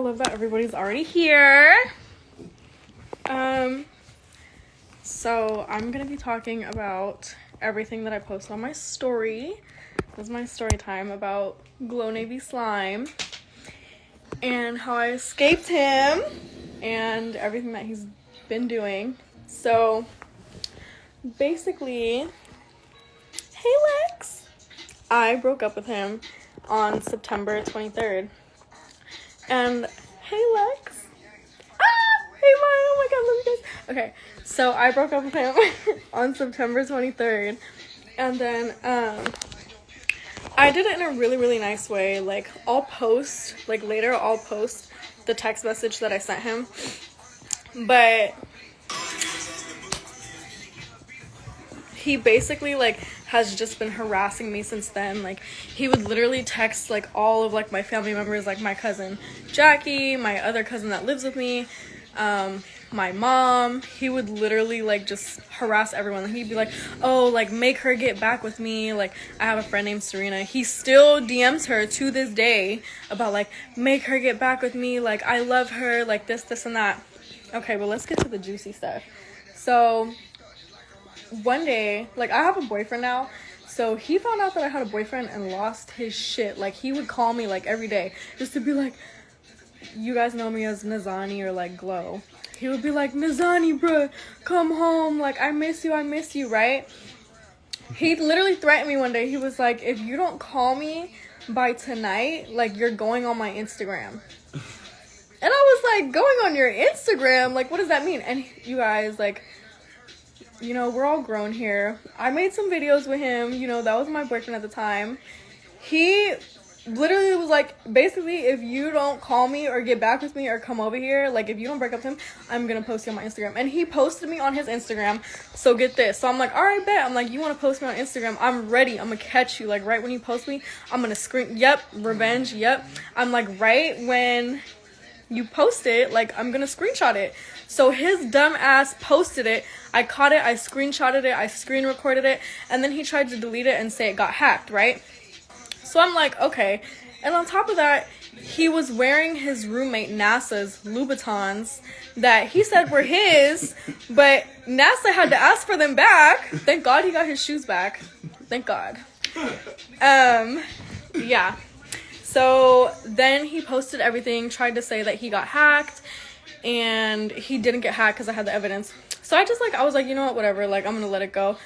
love that everybody's already here. So I'm gonna be talking about everything that I post on my story. This is my story time about Glow Navy Slime and how I escaped him and everything that he's been doing. So basically, hey Lex, I broke up with him on September 23rd. And hey Lex, hey Maya, oh my god, love you guys. Okay, so I broke up with him on September 23rd, and then I did it in a really nice way. Like, I'll post, like later I'll post the text message that I sent him, but he basically like has just been harassing me since then. Like, he would literally text like all of like my family members, like my cousin Jackie, my other cousin that lives with me, my mom. He would literally like just harass everyone. He'd be like, oh, like make her get back with me. Like, I have a friend named Serena. He still DMs her to this day about like, make her get back with me. Like, I love her. Like this and that. Okay, but let's get to the juicy stuff. So one day, like, I have a boyfriend now, so he found out that I had a boyfriend and lost his shit. Like, he would call me like every day just to be like, you guys know me as Nazani or like Glow. He would be like, Nazani, bruh, come home, like I miss you, right? He literally threatened me one day. He was like, if you don't call me by tonight, like, you're going on my Instagram. And I was like, going on your Instagram? Like, what does that mean? And you guys, like, you know, we're all grown here. I made some videos with him. You know, that was my boyfriend at the time. He literally was like, basically, if you don't call me or get back with me or come over here, like, if you don't break up with him, I'm going to post you on my Instagram. And he posted me on his Instagram. So get this. So I'm like, all right, bet. I'm like, you want to post me on Instagram? I'm ready. I'm going to catch you. Like, right when you post me, I'm going to screen. Yep. Revenge. Yep. I'm like, right when you post it, like, I'm going to screenshot it. So his dumb ass posted it. I caught it. I screenshotted it. I screen recorded it. And then he tried to delete it and say it got hacked, right? So I'm like, okay. And on top of that, he was wearing his roommate NASA's Louboutins that he said were his, but NASA had to ask for them back. Thank God he got his shoes back. Thank God. Yeah. So then he posted everything, tried to say that he got hacked, and he didn't get hacked because I had the evidence. So I was like, you know what, whatever, like, I'm gonna let it go.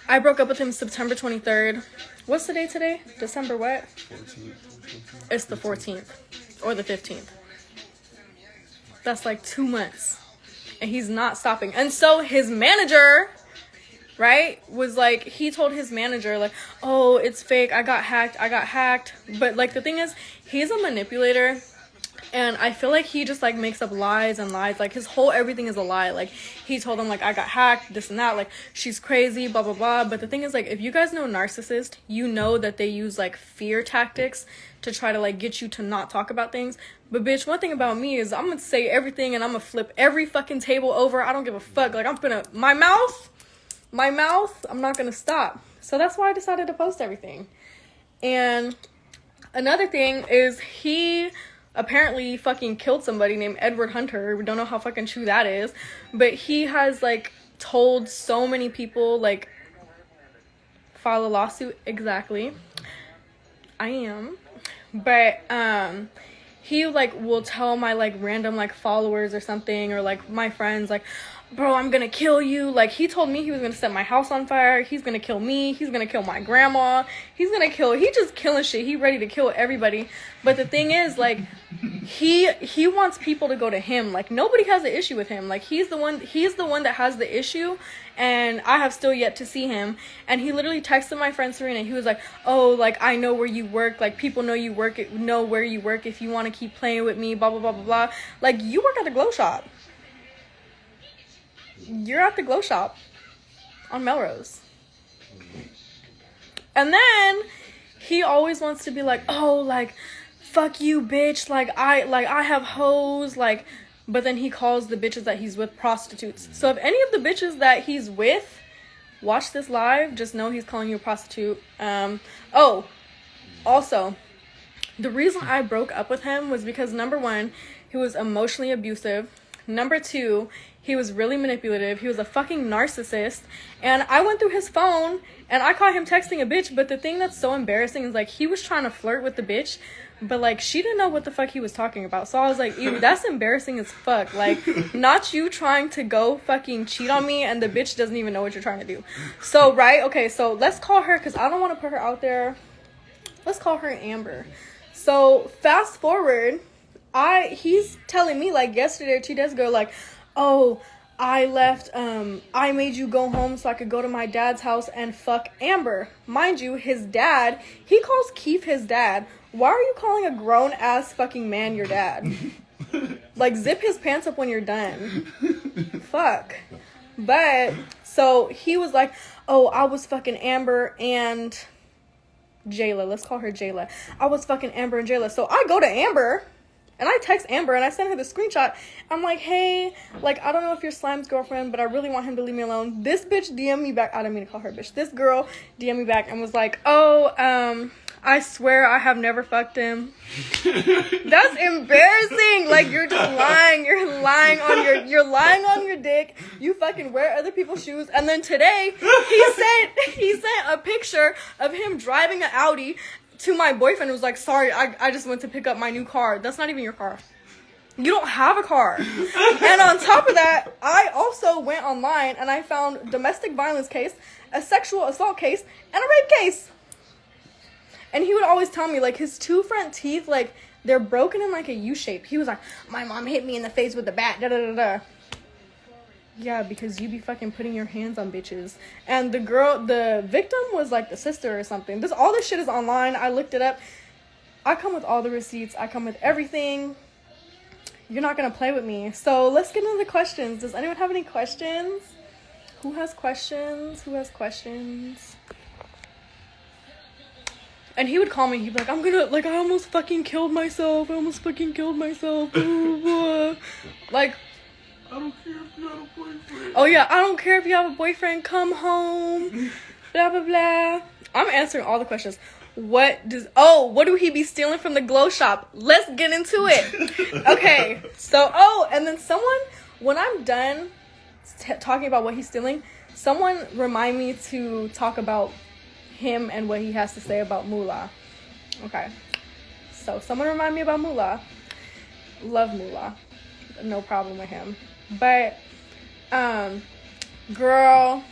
I broke up with him September 23rd. What's the date today? December what? 14th. It's the 14th or the 15th. That's like 2 months. And he's not stopping. And so his manager, right, was like, he told his manager, like, oh, it's fake, I got hacked. But like, the thing is, he's a manipulator, and I feel like he just like makes up lies and lies. Like, his whole everything is a lie. Like, he told him like, I got hacked, this and that, like, she's crazy, blah blah blah. But the thing is, like, if you guys know narcissists, you know that they use like fear tactics to try to like get you to not talk about things. But bitch, one thing about me is I'm gonna say everything and I'm gonna flip every fucking table over. I don't give a fuck. Like, I'm gonna, my mouth, I'm not gonna stop. So that's why I decided to post everything. And another thing is, he apparently fucking killed somebody named Edward Hunter. We don't know how fucking true that is, but he has like told so many people, like, file a lawsuit. Exactly. I am. But he like will tell my like random like followers or something, or like my friends, like, bro, I'm gonna kill you. Like, he told me he was gonna set my house on fire. He's gonna kill me. He's gonna kill my grandma. He just killing shit. He ready to kill everybody. But the thing is, like, he wants people to go to him. Like, nobody has an issue with him. Like, he's the one that has the issue, and I have still yet to see him. And he literally texted my friend Serena. He was like, oh, like, I know where you work. Like, people know where you work if you want to keep playing with me, blah blah blah blah blah. Like, you work at the Glow Shop. You're at the Glow Shop on Melrose. And then he always wants to be like, oh, like, fuck you, bitch. Like, I have hoes. Like, but then he calls the bitches that he's with prostitutes. So if any of the bitches that he's with watch this live, just know he's calling you a prostitute. Oh, also, The reason I broke up with him was because, number one, he was emotionally abusive. Number two, he was really manipulative. He was a fucking narcissist. And I went through his phone and I caught him texting a bitch. But the thing that's so embarrassing is, like, he was trying to flirt with the bitch, but, like, she didn't know what the fuck he was talking about. So I was like, ew, that's embarrassing as fuck. Like, not you trying to go fucking cheat on me and the bitch doesn't even know what you're trying to do. So, right? Okay, so let's call her, because I don't want to put her out there. Let's call her Amber. So, fast forward, he's telling me, like, yesterday or 2 days ago, like, oh, I left, I made you go home so I could go to my dad's house and fuck Amber. Mind you, his dad, he calls Keef his dad. Why are you calling a grown-ass fucking man your dad? Like, zip his pants up when you're done. Fuck. But, so, he was like, oh, I was fucking Amber and Jayla. Let's call her Jayla. I was fucking Amber and Jayla. So, I go to Amber, and I text Amber, and I send her the screenshot. I'm like, hey, like, I don't know if you're Slime's girlfriend, but I really want him to leave me alone. This bitch DM'd me back. I didn't mean to call her a bitch. This girl DM'd me back and was like, oh, I swear I have never fucked him. That's embarrassing. Like, you're just lying. You're lying on your dick. You fucking wear other people's shoes. And then today, he sent a picture of him driving an Audi to my boyfriend, who was like, sorry, I just went to pick up my new car. That's not even your car. You don't have a car. And on top of that, I also went online and I found domestic violence case, a sexual assault case, and a rape case. And he would always tell me, like, his 2 front teeth, like, they're broken in, like, a U shape. He was like, my mom hit me in the face with a bat, da-da-da-da. Yeah, because you be fucking putting your hands on bitches. And the victim was, like, the sister or something. All this shit is online. I looked it up. I come with all the receipts. I come with everything. You're not gonna play with me. So, let's get into the questions. Does anyone have any questions? Who has questions? And he would call me, he'd be like, I almost fucking killed myself. Like, I don't care if you have a boyfriend. Oh yeah, I don't care if you have a boyfriend, come home. Blah, blah, blah. I'm answering all the questions. What do he be stealing from the glow shop? Let's get into it. Okay, so, and then someone, when I'm done talking about what he's stealing, someone remind me to talk about him and what he has to say about Moolah. Okay, so someone remind me about Moolah. Love Moolah, no problem with him. But girl,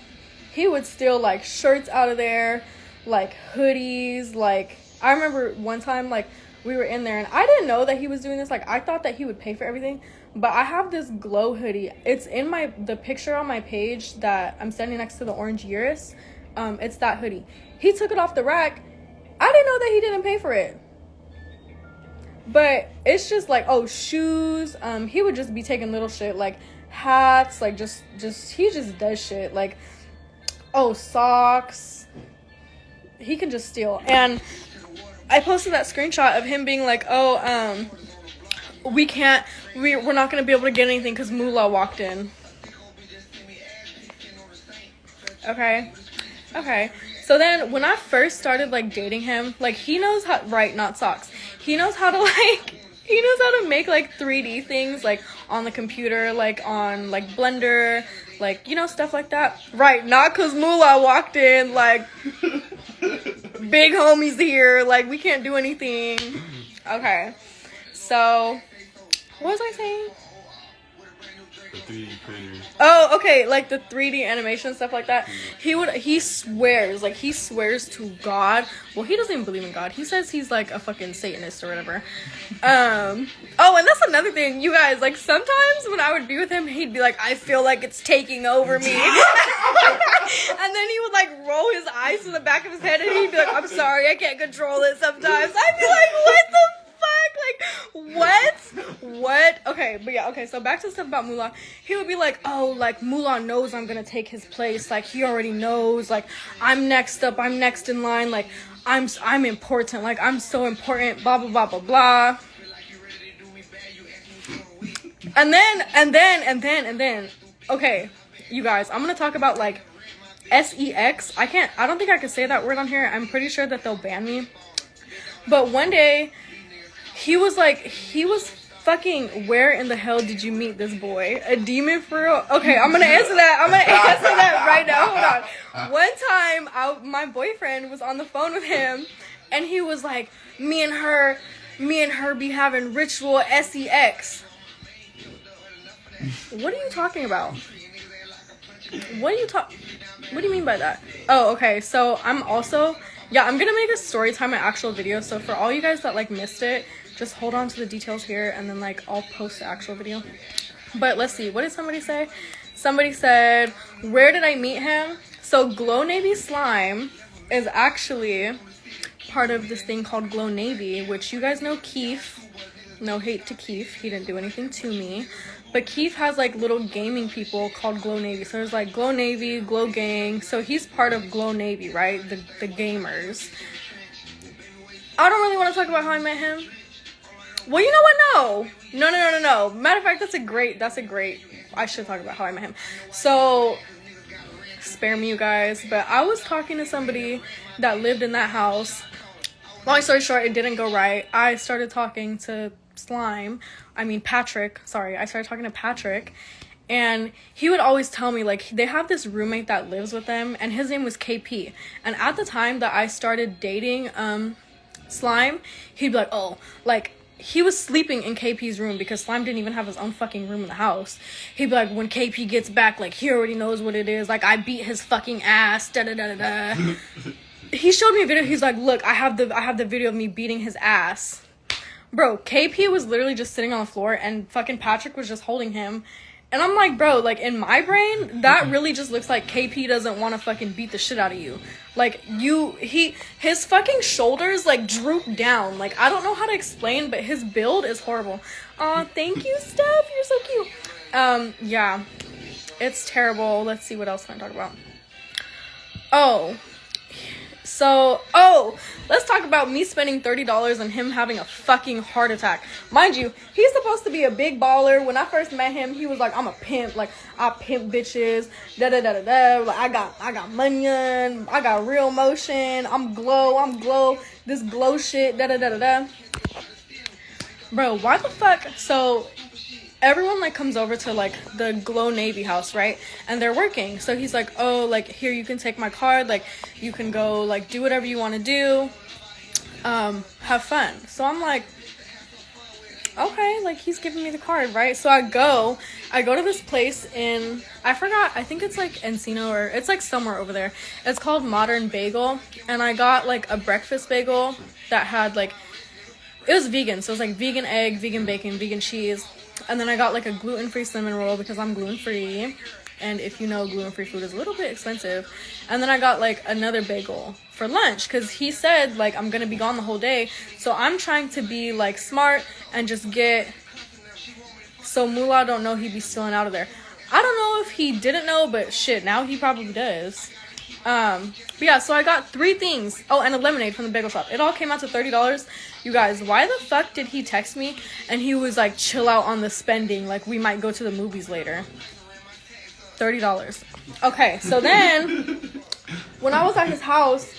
he would steal, like, shirts out of there, like hoodies. Like, I remember one time, like, we were in there and I didn't know that he was doing this. Like, I thought that he would pay for everything, but I have this glow hoodie. It's in the picture on my page that I'm standing next to the orange Urus. It's that hoodie. He took it off the rack. I didn't know that he didn't pay for it. But it's just like, oh, shoes. He would just be taking little shit, like hats, like just he just does shit. Like, oh, socks. He can just steal. And I posted that screenshot of him being like, oh, we're not gonna be able to get anything because Moolah walked in. Okay. So then when I first started, like, dating him, like, he knows how, right, not socks. He knows how to make, like, 3D things, like, on the computer, like, on, like, Blender, like, you know, stuff like that. Right, not because Moolah walked in, like, big homies here, like, we can't do anything. Okay, so, what was I saying? The 3D printer. Oh, okay, like the 3D animation, stuff like that. He swears to God. Well, he doesn't even believe in God. He says he's like a fucking Satanist or whatever. Oh, and that's another thing, you guys, like, sometimes when I would be with him, he'd be like, I feel like it's taking over me. And then he would, like, roll his eyes to the back of his head and he'd be like, I'm sorry, I can't control it sometimes. I'd be like, what the fuck? Like, what? Okay, but yeah, okay, so back to the stuff about Moolah. He would be like, oh, like, Moolah knows I'm gonna take his place. Like, he already knows. Like, I'm next up. I'm next in line. Like, I'm important. Like, I'm so important. Blah, blah, blah, blah, blah. And then, okay, you guys, I'm gonna talk about, like, sex. I don't think I can say that word on here. I'm pretty sure that they'll ban me. But one day, he was fucking, where in the hell did you meet this boy? A demon for real? Okay, I'm gonna answer that right now. Hold on. One time, my boyfriend was on the phone with him, and he was like, me and her be having ritual sex. What are you talking about? What do you mean by that? Oh, okay, so I'm also, I'm gonna make a story time an actual video, so for all you guys that, like, missed it, just hold on to the details here, and then, like, I'll post the actual video. But let's see, what did somebody say? Somebody said, where did I meet him? So Glow Navy Slime is actually part of this thing called Glow Navy, which you guys know Keef. No hate to Keef, he didn't do anything to me. But Keef has, like, little gaming people called Glow Navy. So there's, like, Glow Navy, Glow Gang. So he's part of Glow Navy, right? The gamers. I don't really want to talk about how I met him. Well, you know what? No. Matter of fact, that's a great, I should talk about how I met him. So, spare me, you guys. But I was talking to somebody that lived in that house. Long story short, it didn't go right. I started talking to Patrick. Sorry, I started talking to Patrick. And he would always tell me, like, they have this roommate that lives with them. And his name was KP. And at the time that I started dating Slime, he'd be like, oh, like, he was sleeping in KP's room because Slime didn't even have his own fucking room in the house. He'd be like, when KP gets back, like, he already knows what it is. Like, I beat his fucking ass, da-da-da-da-da. He showed me a video. He's like, look, I have the video of me beating his ass. Bro, KP was literally just sitting on the floor and fucking Patrick was just holding him. And I'm like, bro, like, in my brain, that really just looks like KP doesn't want to fucking beat the shit out of you. Like, his fucking shoulders, like, droop down. Like, I don't know how to explain, but his build is horrible. Aw, thank you, Steph. You're so cute. Yeah. It's terrible. Let's see, what else can I talk about? Let's talk about me spending $30 and him having a fucking heart attack. Mind you, he's supposed to be a big baller. When I first met him, he was like, I'm a pimp. Like, I pimp bitches. Da-da-da-da-da. Like, I got money. I got real motion. I'm glow. This glow shit. Da-da-da-da-da. Bro, why the fuck? So, everyone, like, comes over to, like, the Glow Navy house, right? And they're working. So he's like, oh, like, here, you can take my card. Like, you can go, like, do whatever you want to do. Have fun. So I'm like, okay, like, he's giving me the card, right? So I go to this place in, I forgot, I think it's, like, Encino, or it's, like, somewhere over there. It's called Modern Bagel. And I got, like, a breakfast bagel that had, like, it was vegan. So it was, like, vegan egg, vegan bacon, vegan cheese. And then I got, like, a gluten-free cinnamon roll because I'm gluten-free. And if you know, gluten-free food is a little bit expensive. And then I got, like, another bagel for lunch because he said, like, I'm going to be gone the whole day. So I'm trying to be, like, smart and just get, so Moolah don't know he'd be stealing out of there. I don't know if he didn't know, but shit, now he probably does. But yeah, so I got 3 things. Oh, and a lemonade from the bagel shop. It all came out to $30. You guys, why the fuck did he text me and he was like, chill out on the spending, like we might go to the movies later? $30. Okay, so then when I was at his house,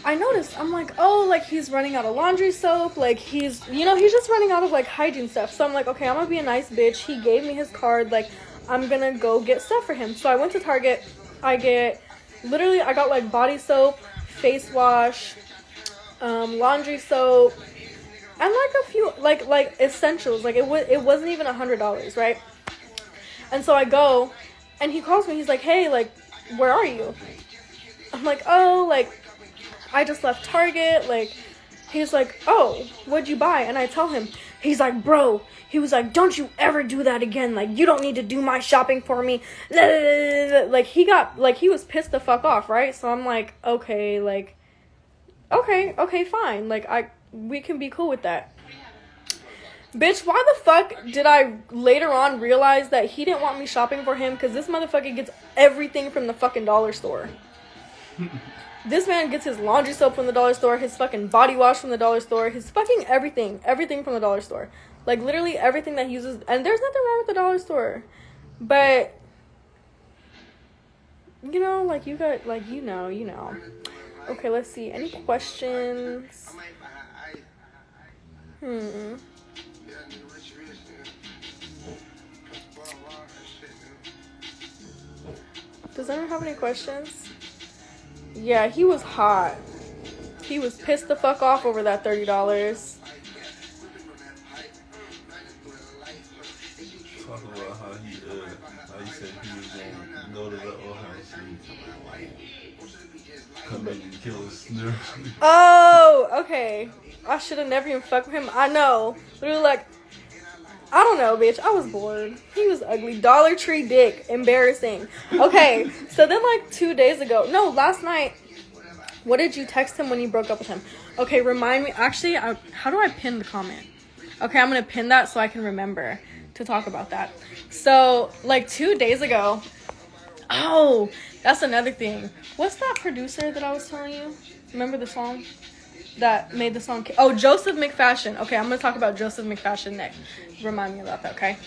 I noticed, I'm like, oh, like, he's running out of laundry soap, like, he's just running out of, like, hygiene stuff. So I'm like, okay, I'm gonna be a nice bitch. He gave me his card, like, I'm gonna go get stuff for him. So I went to Target. I got, like, body soap, face wash, laundry soap, and, like, a few, like essentials. Like, it wasn't even $100, right? And so I go, and he calls me. He's like, hey, like, where are you? I'm like, oh, like, I just left Target. Like, he's like, oh, what'd you buy? And I tell him. He's like, bro, he was like, don't you ever do that again. Like, you don't need to do my shopping for me. Like, he was pissed the fuck off, right? So I'm like, okay, like, okay, fine. Like, we can be cool with that. Bitch, why the fuck did I later on realize that he didn't want me shopping for him? Because this motherfucker gets everything from the fucking dollar store. This man gets his laundry soap from the dollar store, his fucking body wash from the dollar store, his fucking everything from the dollar store. Like, literally everything that he uses. And there's nothing wrong with the dollar store. But, you know, like, you got, like, you know. Okay, let's see. Any questions? Does anyone have any questions? Yeah, he was hot. He was pissed the fuck off over that $30. Talk about how he said he was gonna go to the old house and come in and kill his snare. Oh, okay. I should have never even fucked with him. I know. Literally, like, I don't know, bitch. I was bored. He was ugly. Dollar Tree dick. Embarrassing. Okay, so then, like, 2 days ago. No, last night. What did you text him when you broke up with him? Okay, remind me. Actually, how do I pin the comment? Okay, I'm going to pin that so I can remember to talk about that. So, like, 2 days ago. Oh, that's another thing. What's that producer that I was telling you? Remember the song? That made the song. Oh, Joseph McFashion. Okay, I'm gonna talk about Joseph McFashion next. Remind me about that, okay?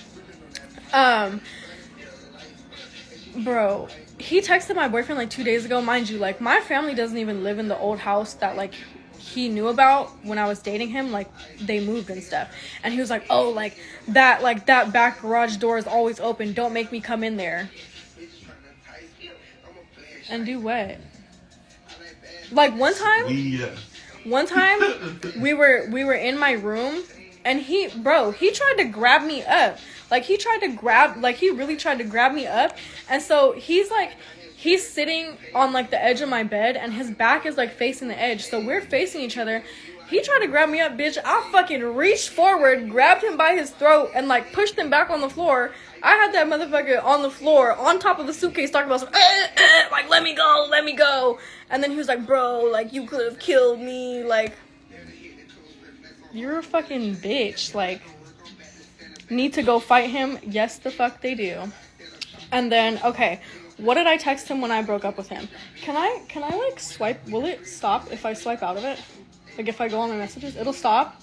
Bro, he texted my boyfriend like 2 days ago. Mind you, like, my family doesn't even live in the old house that, like, he knew about when I was dating him. Like, they moved and stuff. And he was like, oh, that back garage door is always open. Don't make me come in there. And do what? Like, one time we were in my room and he tried to grab me up. Like, he really tried to grab me up. And so he's sitting on, like, the edge of my bed and his back is, like, facing the edge. So we're facing each other. He tried to grab me up, bitch. I fucking reached forward, grabbed him by his throat, and, like, pushed him back on the floor. I had that motherfucker on the floor, on top of the suitcase, talking about some, like, let me go. And then he was like, bro, like, you could have killed me. Like, you're a fucking bitch. Like, need to go fight him? Yes, the fuck they do. And then, okay, what did I text him when I broke up with him? Can I like, swipe? Will it stop if I swipe out of it? Like, if I go on my messages, it'll stop?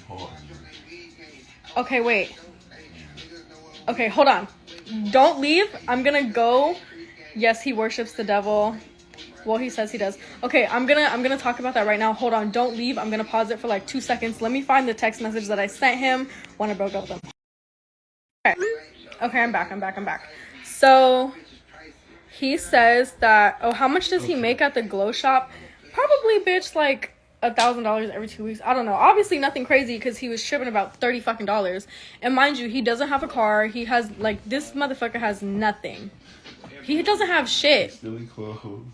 Fuck. Okay, wait. Okay, hold on. Don't leave. I'm gonna go. Yes, he worships the devil. Well, he says he does. Okay, I'm gonna talk about that right now. Hold on. Don't leave. I'm gonna pause it for like 2 seconds. Let me find the text message that I sent him when I broke up with him. Okay, I'm back. So, he says that, oh, how much does he make at the glow shop? Probably, bitch, like $1,000 every 2 weeks. I don't know. Obviously nothing crazy because he was shipping about $30 fucking dollars. And mind you, he doesn't have a car. He has, like, this motherfucker has nothing. He doesn't have shit. Stealing clothes.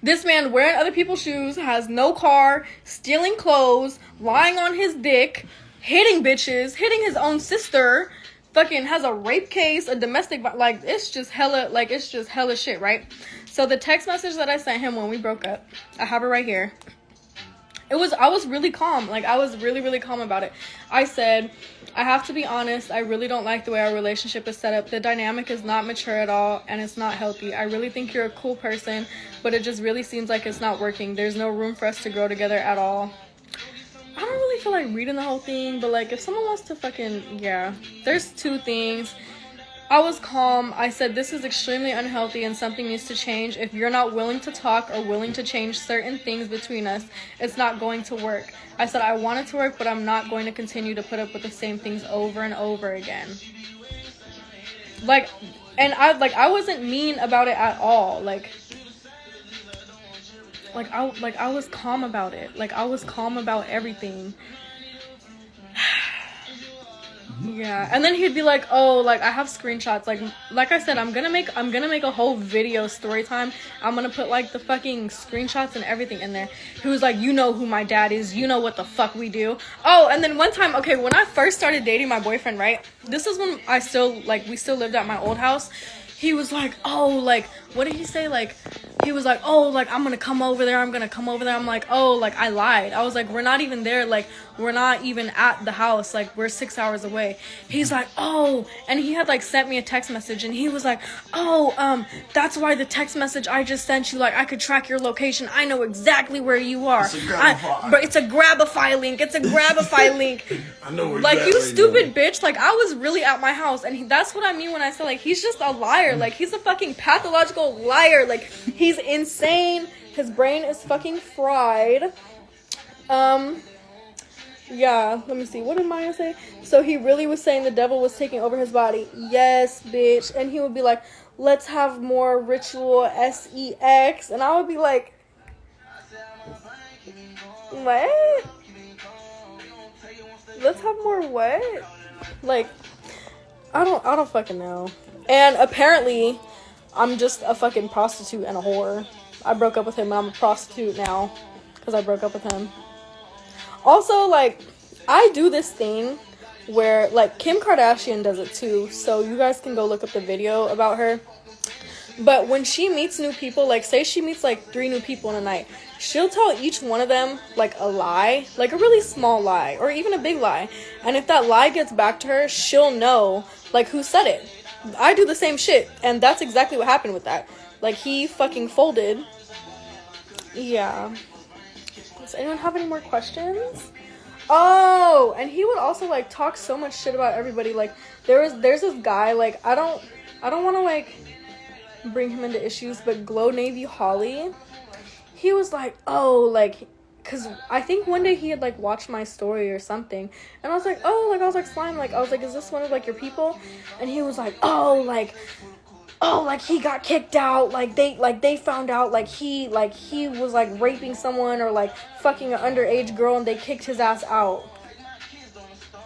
This man wearing other people's shoes, has no car, stealing clothes, lying on his dick, hitting bitches, hitting his own sister, fucking has a rape case, a domestic, like, it's just hella shit, right? So the text message that I sent him when we broke up, I have it right here. I was really calm. Like, I was really, really calm about it. I said, I have to be honest, I really don't like the way our relationship is set up. The dynamic is not mature at all, and it's not healthy. I really think you're a cool person, but it just really seems like it's not working. There's no room for us to grow together at all. I don't really feel like reading the whole thing, but, like, if someone wants to fucking, yeah. There's 2 things. I was calm. I said, this is extremely unhealthy and something needs to change. If you're not willing to talk or willing to change certain things between us, it's not going to work. I said, I want it to work, but I'm not going to continue to put up with the same things over and over again. Like, and I wasn't mean about it at all. Like I was calm about it. Like, I was calm about everything. Yeah, and then he'd be like, oh, like, I have screenshots. Like I said, I'm gonna make a whole video story time. I'm gonna put, like, the fucking screenshots and everything in there. He was like, you know who my dad is, you know what the fuck we do. Oh, and then one time, okay, when I first started dating my boyfriend, right, this is when we still lived at my old house. He was like, oh, like, what did he say? Like, he was like, oh, like, I'm gonna come over there. I'm like, oh, like, I lied. I was like, we're not even there. Like, we're not even at the house. Like, we're 6 hours away. He's like, oh, and he had, like, sent me a text message, and he was like, oh, that's why the text message I just sent you, like, I could track your location. I know exactly where you are. But it's a Grabify link. I know where like, you're you at stupid bitch. Like, I was really at my house, and that's what I mean when I say, like, he's just a liar. Like, he's a fucking pathological liar. Like, he's insane. His brain is fucking fried. Yeah, let me see. What did Maya say? So he really was saying the devil was taking over his body. Yes, bitch. And he would be like, let's have more ritual sex. And I would be like, what? Let's have more what? Like, I don't fucking know. And apparently, I'm just a fucking prostitute and a whore. I broke up with him and I'm a prostitute now. Because I broke up with him. Also, like, I do this thing where, like, Kim Kardashian does it too. So you guys can go look up the video about her. But when she meets new people, like, say she meets, like, 3 new people in a night, she'll tell each one of them, like, a lie, like, a really small lie, or even a big lie. And if that lie gets back to her, she'll know, like, who said it. I do the same shit, and that's exactly what happened with that. Like, he fucking folded. Yeah. Does anyone have any more questions? Oh, and he would also, like, talk so much shit about everybody. Like, there's this guy, like, I don't want to, like, bring him into issues, but Glow Navy Holly, he was like, oh, like, because I think one day he had, like, watched my story or something, and I was like, oh, like, I was like, Slime, like, I was like, is this one of, like, your people? And he was like, oh, like, he got kicked out, like, they found out, like, he was, like, raping someone or, like, fucking an underage girl, and they kicked his ass out.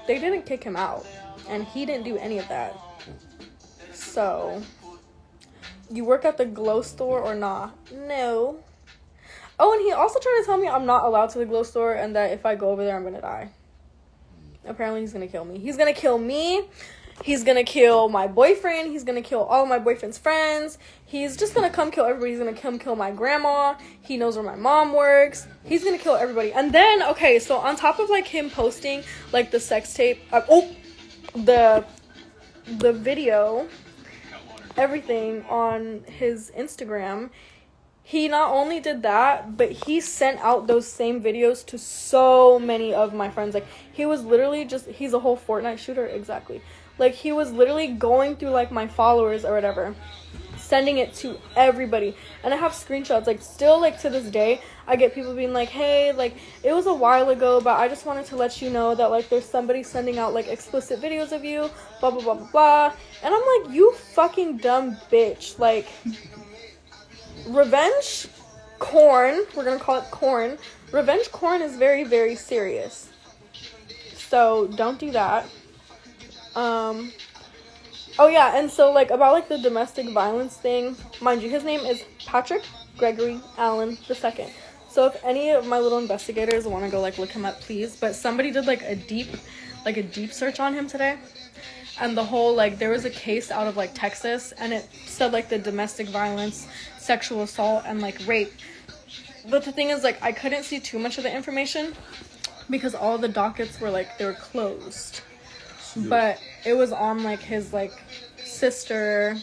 They didn't kick him out, and he didn't do any of that. So, you work at the Glow store or not? No. Oh, and he also tried to tell me I'm not allowed to the Glow store, and that if I go over there, I'm gonna die. Apparently, he's gonna kill me. He's gonna kill me. He's gonna kill my boyfriend. He's gonna kill all of my boyfriend's friends. He's just gonna come kill everybody. He's gonna come kill my grandma. He knows where my mom works. He's gonna kill everybody. And then, okay, so on top of, like, him posting, like, the sex tape, the video, everything on his Instagram, he not only did that, but he sent out those same videos to so many of my friends. Like, he was literally he's a whole Fortnite shooter, exactly. Like, he was literally going through, like, my followers or whatever, sending it to everybody. And I have screenshots, like, still, like, to this day, I get people being like, hey, like, it was a while ago, but I just wanted to let you know that, like, there's somebody sending out, like, explicit videos of you, blah, blah, blah, blah, blah. And I'm like, you fucking dumb bitch. Like, revenge corn, we're gonna call it corn. Revenge corn is very, very serious. So, don't do that. Oh yeah, and so, like, about, like, the domestic violence thing, mind you, his name is Patrick Gregory Allen II. So if any of my little investigators want to go, like, look him up, please. But somebody did, like, a deep search on him today. And the whole, like, there was a case out of, like, Texas, and it said, like, the domestic violence, sexual assault, and, like, rape. But the thing is, like, I couldn't see too much of the information because all the dockets were, like, they were closed. But it was on, like, his, like, sister.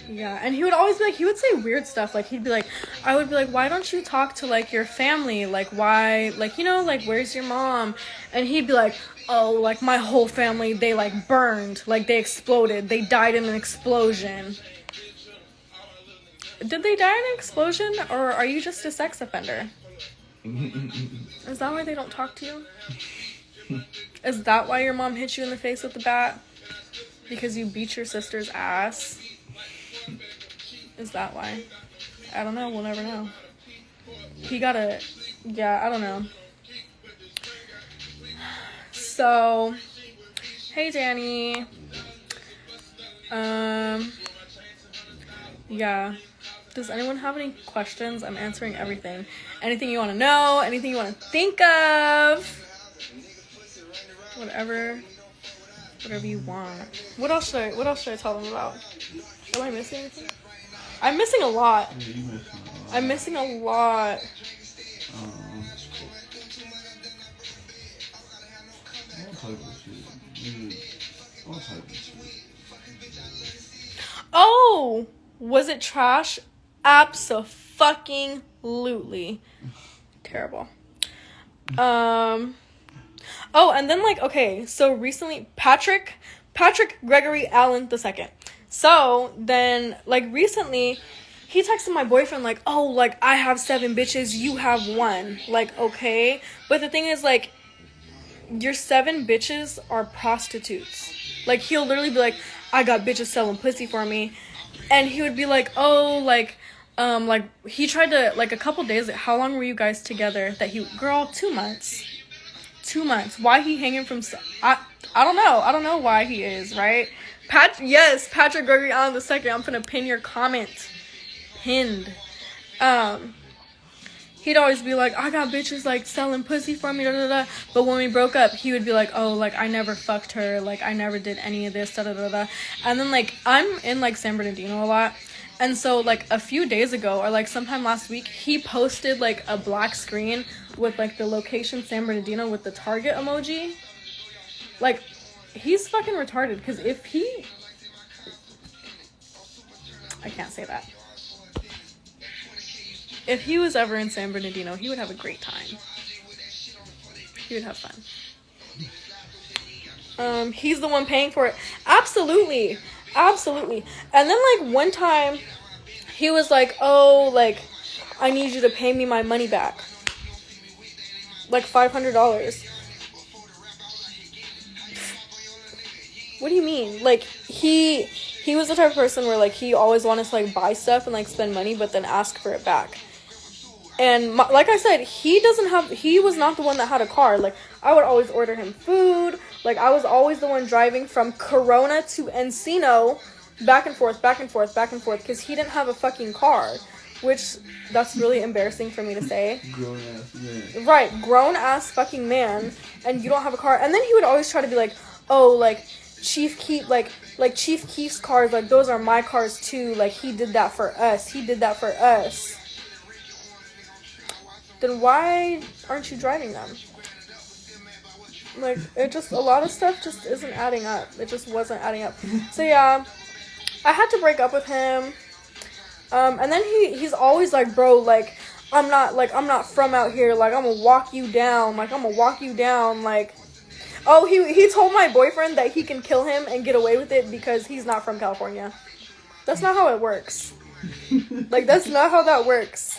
Yeah, and he would always be like, he would say weird stuff. Like, he'd be like, I would be like, why don't you talk to, like, your family? Like, why, like, you know, like, where's your mom? And he'd be like, oh, like, my whole family, they, like, burned. Like, they exploded. They died in an explosion. Did they die in an explosion? Or are you just a sex offender? Is that why they don't talk to you? Is that why your mom hit you in the face with the bat? Because you beat your sister's ass? Is that why? I don't know. We'll never know. Yeah, I don't know. So, hey, Danny. Yeah. Does anyone have any questions? I'm answering everything. Anything you want to know? Anything you want to think of? Whatever you want. What else should I tell them about? Am I missing anything? I'm missing a lot. Yeah, you missing a lot. I'm missing a lot. All type of shit. All type of shit. Oh! Was it trash? Abso-fucking-lutely. Terrible. Oh, and then, like, okay, so recently, Patrick Gregory Allen II. So, then, like, recently, he texted my boyfriend like, oh, like, I have 7 bitches, you have 1. Like, okay. But the thing is, like, your 7 bitches are prostitutes. Like, he'll literally be like, I got bitches selling pussy for me. And he would be like, oh, like, he tried to, like, a couple days, how long were you guys together? Girl, 2 months. 2 months. Why he hanging from, I don't know. I don't know why he is, right? Patrick Gregory Allen II, I'm finna pin your comment. Pinned. He'd always be like, I got bitches, like, selling pussy for me, da da da. But when we broke up, he would be like, oh, like, I never fucked her, like, I never did any of this, da da da da. And then, like, I'm in, like, San Bernardino a lot. And so, like, a few days ago, or, like, sometime last week, he posted, like, a black screen with, like, the location San Bernardino with the Target emoji. Like, he's fucking retarded, because if he... I can't say that. If he was ever in San Bernardino, he would have a great time. He would have fun. He's the one paying for it. Absolutely. Absolutely. And then, like, one time, he was like, oh, like, I need you to pay me my money back. Like, $500. What do you mean? Like, he was the type of person where, like, he always wanted to, like, buy stuff and, like, spend money, but then ask for it back. And, like I said, he was not the one that had a car. Like, I would always order him food. Like, I was always the one driving from Corona to Encino, back and forth, because he didn't have a fucking car. Which, that's really embarrassing for me to say. Grown-ass man. Right, grown-ass fucking man, and you don't have a car. And then he would always try to be like, oh, like, Chief Keef, like Chief Keef's cars, like, those are my cars too. Like, he did that for us. Then why aren't you driving them? Like, it just, a lot of stuff just isn't adding up. It just wasn't adding up. So, yeah, I had to break up with him. And then he's always like, bro, like, I'm not from out here. Like, I'm gonna walk you down. Like, oh, he told my boyfriend that he can kill him and get away with it because he's not from California. That's not how it works. Like, that's not how that works.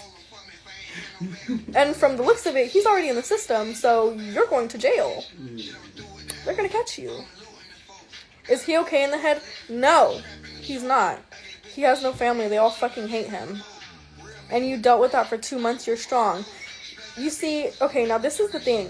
And from the looks of it, he's already in the system, so you're going to jail. They're gonna catch you. Is he okay in the head? No, he's not. He has no family. They all fucking hate him. And you dealt with that for 2 months. You're strong. You see, okay, now this is the thing.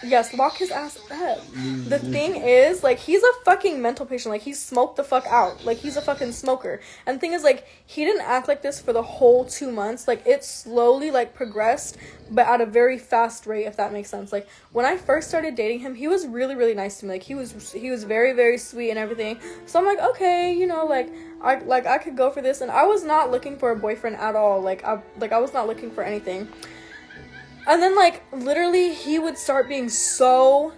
Yes, lock his ass up. The thing is, like, he's a fucking mental patient. Like, he's smoked the fuck out. Like, he's a fucking smoker. And the thing is, like, he didn't act like this for the whole 2 months. Like, it slowly, like, progressed, but at a very fast rate, if that makes sense. Like, when I first started dating him, he was really, really nice to me. Like, he was very, very sweet and everything. So I'm like, okay, you know, like, I could go for this. And I was not looking for a boyfriend at all. I was not looking for anything. And then, like, literally, he would start being so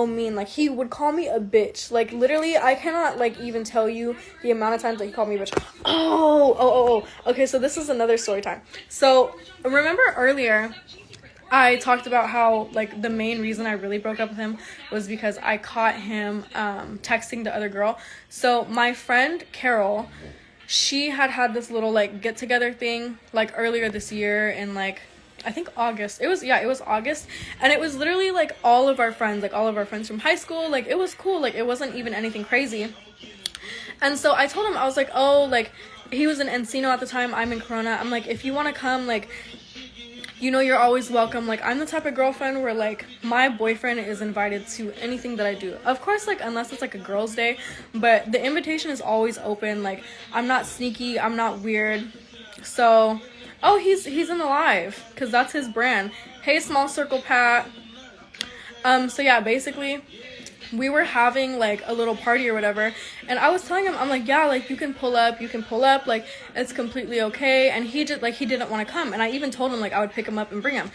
mean. Like, he would call me a bitch. Like, literally, I cannot, like, even tell you the amount of times that he called me a bitch. Oh. Okay, so this is another story time. So, remember earlier, I talked about how, like, the main reason I really broke up with him was because I caught him texting the other girl. So, my friend, Carol, she had this little, like, get-together thing, like, earlier this year in, like, I think August. It was August. And it was literally, like, all of our friends from high school. Like, it was cool. Like, it wasn't even anything crazy. And so I told him, I was like, oh, like, he was in Encino at the time. I'm in Corona. I'm like, if you want to come, like, you know, you're always welcome. Like, I'm the type of girlfriend where, like, my boyfriend is invited to anything that I do. Of course, like, unless it's, like, a girl's day. But the invitation is always open. Like, I'm not sneaky. I'm not weird. So... oh, he's in the live, because that's his brand. Hey, Small Circle Pat. So yeah, basically, we were having, like, a little party or whatever, and I was telling him, I'm like, yeah, like, you can pull up, like, it's completely okay, and he didn't want to come, and I even told him, like, I would pick him up and bring him.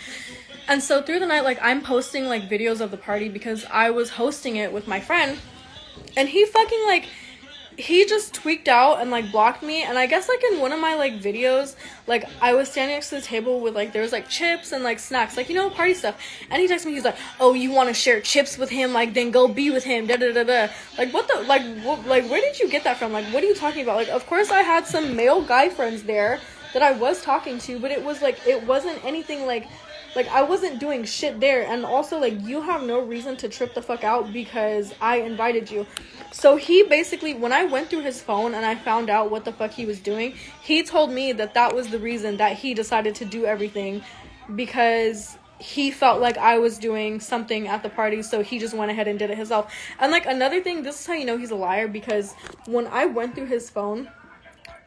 And so through the night, like, I'm posting, like, videos of the party, because I was hosting it with my friend, and he fucking, like, he just tweaked out and like blocked me. And I guess like in one of my like videos, like I was standing next to the table with like there was like chips and like snacks, like, you know, party stuff. And he texted me, he's like, oh, you want to share chips with him, like then go be with him, da da da da. Like what the like where did you get that from? Like what are you talking about? Like of course I had some male guy friends there that I was talking to, but it was like it wasn't anything like I wasn't doing shit there. And also like you have no reason to trip the fuck out because I invited you. So he basically, when I went through his phone and I found out what the fuck he was doing, he told me that that was the reason that he decided to do everything, because he felt like I was doing something at the party, so he just went ahead and did it himself. And like another thing, this is how you know he's a liar, because when I went through his phone,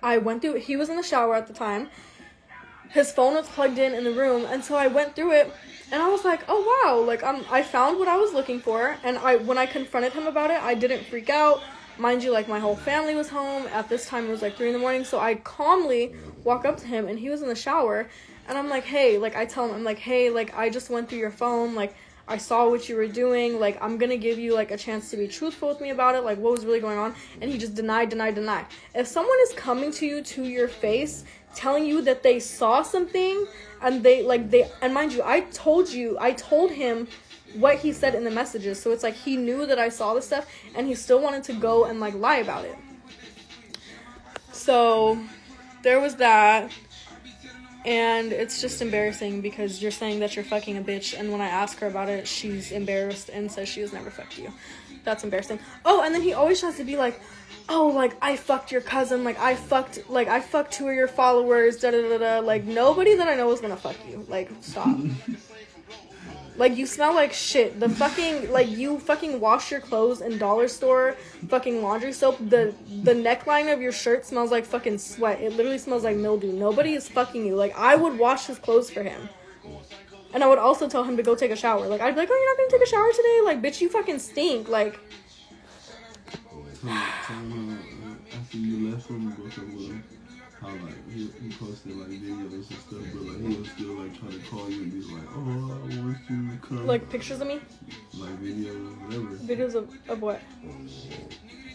he was in the shower at the time. His phone was plugged in the room, and so I went through it, and I was like, oh wow, like I found what I was looking for. And when I confronted him about it, I didn't freak out. Mind you, like my whole family was home at this time. It was like 3 a.m, so I calmly walk up to him, and he was in the shower, and I'm like, hey, like I tell him, I'm like, hey, like I just went through your phone, like I saw what you were doing, like I'm gonna give you like a chance to be truthful with me about it, like what was really going on. And he just denied. If someone is coming to you to your face telling you that they saw something, and and mind you, I told him what he said in the messages, so it's like he knew that I saw this stuff, and he still wanted to go and like lie about it. So there was that. And it's just embarrassing because you're saying that you're fucking a bitch, and when I ask her about it, she's embarrassed and says she has never fucked you. That's embarrassing. Oh, and then he always tries to be like, oh, like I fucked your cousin, like I fucked 2 of your followers, da da da da. Like nobody that I know is gonna fuck you. Like stop. Like you smell like shit. The fucking like you fucking wash your clothes in dollar store fucking laundry soap. The neckline of your shirt smells like fucking sweat. It literally smells like mildew. Nobody is fucking you. Like I would wash his clothes for him. And I would also tell him to go take a shower. Like I'd be like, oh, you're not gonna take a shower today? Like bitch, you fucking stink. Like after you left him, go somewhere. How like he posted like videos and stuff, but like he was still like trying to call you and be like, oh, I want you to come. Like pictures of me? Like videos, whatever. Videos of what?